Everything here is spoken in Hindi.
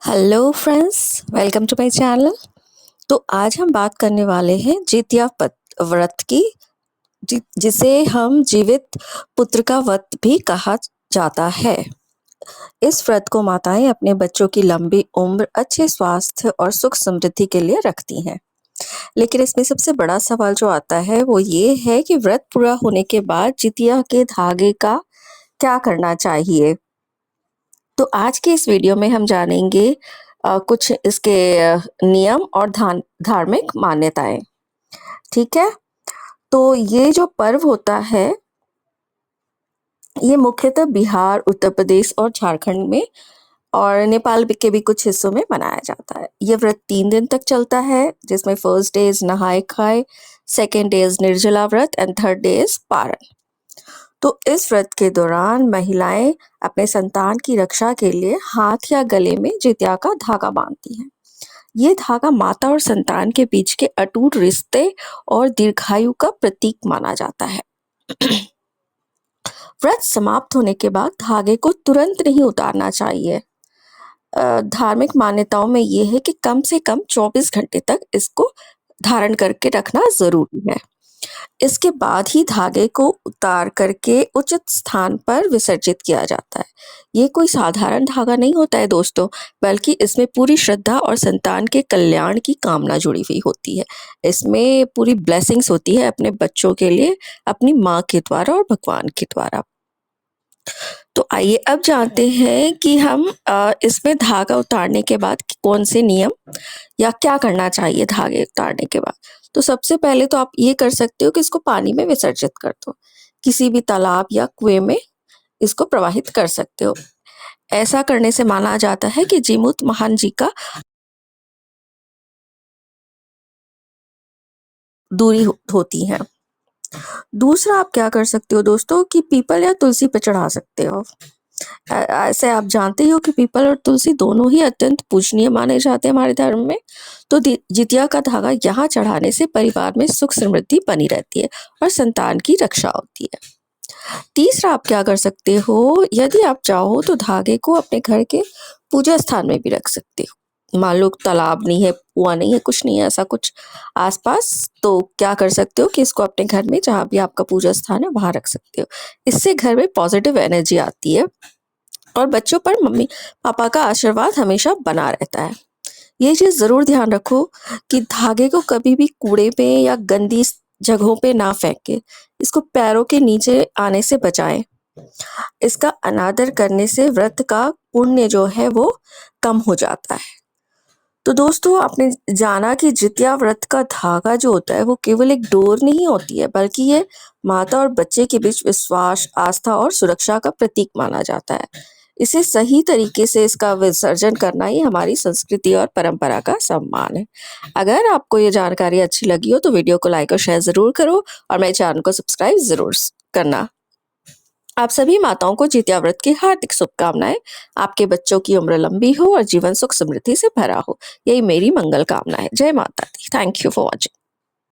Hello friends, welcome to my channel. तो आज हम बात करने वाले हैं जितिया व्रत की, जिसे हम जीवित पुत्र का व्रत भी कहा जाता है। इस व्रत को माताएं अपने बच्चों की लंबी उम्र, अच्छे स्वास्थ्य और सुख समृद्धि के लिए रखती हैं। लेकिन इसमें सबसे बड़ा सवाल जो आता है वो ये है कि व्रत पूरा होने के बाद जितिया के धागे का क्या करना चाहिए। तो आज के इस वीडियो में हम जानेंगे कुछ इसके नियम और धार्मिक मान्यताएं। ठीक है, तो ये जो पर्व होता है ये मुख्यतः बिहार, उत्तर प्रदेश और झारखंड में और नेपाल के भी कुछ हिस्सों में मनाया जाता है। ये व्रत 3 दिन तक चलता है, जिसमें फर्स्ट डे इज नहाए खाए, सेकेंड डे इज निर्जला व्रत एंड थर्ड डे इज पारण। तो इस व्रत के दौरान महिलाएं अपने संतान की रक्षा के लिए हाथ या गले में जितिया का धागा बांधती हैं। ये धागा माता और संतान के बीच के अटूट रिश्ते और दीर्घायु का प्रतीक माना जाता है। व्रत समाप्त होने के बाद धागे को तुरंत नहीं उतारना चाहिए। धार्मिक मान्यताओं में ये है कि कम से कम 24 घंटे तक इसको धारण करके रखना जरूरी है। इसके बाद ही धागे को उतार करके उचित स्थान पर विसर्जित किया जाता है। ये कोई साधारण धागा नहीं होता है दोस्तों, बल्कि इसमें पूरी श्रद्धा और संतान के कल्याण की कामना जुड़ी हुई होती है। इसमें पूरी ब्लेसिंग्स होती है अपने बच्चों के लिए, अपनी माँ के द्वारा और भगवान के द्वारा। तो आइए अब जानते हैं कि हम इसमें धागा उतारने के बाद कौन से नियम या क्या करना चाहिए धागे उतारने के बाद। तो सबसे पहले तो आप ये कर सकते हो कि इसको पानी में विसर्जित कर दो, किसी भी तालाब या कुएं में इसको प्रवाहित कर सकते हो। ऐसा करने से माना जाता है कि जीमूत महान जी का दूरी होती है। दूसरा आप क्या कर सकते हो दोस्तों कि पीपल या तुलसी पे चढ़ा सकते हो। ऐसे आप जानते ही हो कि पीपल और तुलसी दोनों ही अत्यंत पूजनीय माने जाते हैं हमारे धर्म में। तो जितिया का धागा यहाँ चढ़ाने से परिवार में सुख समृद्धि बनी रहती है और संतान की रक्षा होती है। तीसरा आप क्या कर सकते हो, यदि आप चाहो तो धागे को अपने घर के पूजा स्थान में भी रख सकते हो। मान लो तालाब नहीं है, कुआं नहीं है, कुछ नहीं है ऐसा कुछ आसपास, तो क्या कर सकते हो कि इसको अपने घर में जहाँ भी आपका पूजा स्थान है वहां रख सकते हो। इससे घर में पॉजिटिव एनर्जी आती है और बच्चों पर मम्मी पापा का आशीर्वाद हमेशा बना रहता है। ये चीज जरूर ध्यान रखो कि धागे को कभी भी कूड़े पे या गंदी जगहों पे ना फेंके। इसको पैरों के नीचे आने से बचाएं। इसका अनादर करने से व्रत का पुण्य जो है वो कम हो जाता है। तो दोस्तों, आपने जाना कि जितिया व्रत का धागा जो होता है वो केवल एक डोर नहीं होती है, बल्कि ये माता और बच्चे के बीच विश्वास, आस्था और सुरक्षा का प्रतीक माना जाता है। इसे सही तरीके से इसका विसर्जन करना ही हमारी संस्कृति और परंपरा का सम्मान है। अगर आपको ये जानकारी अच्छी लगी हो तो वीडियो को लाइक और शेयर जरूर करो और मेरे चैनल को सब्सक्राइब जरूर करना। आप सभी माताओं को जितिया व्रत की हार्दिक शुभकामनाएं। आपके बच्चों की उम्र लंबी हो और जीवन सुख समृद्धि से भरा हो, यही मेरी मंगल कामना है। जय माता दी। Thank you for watching.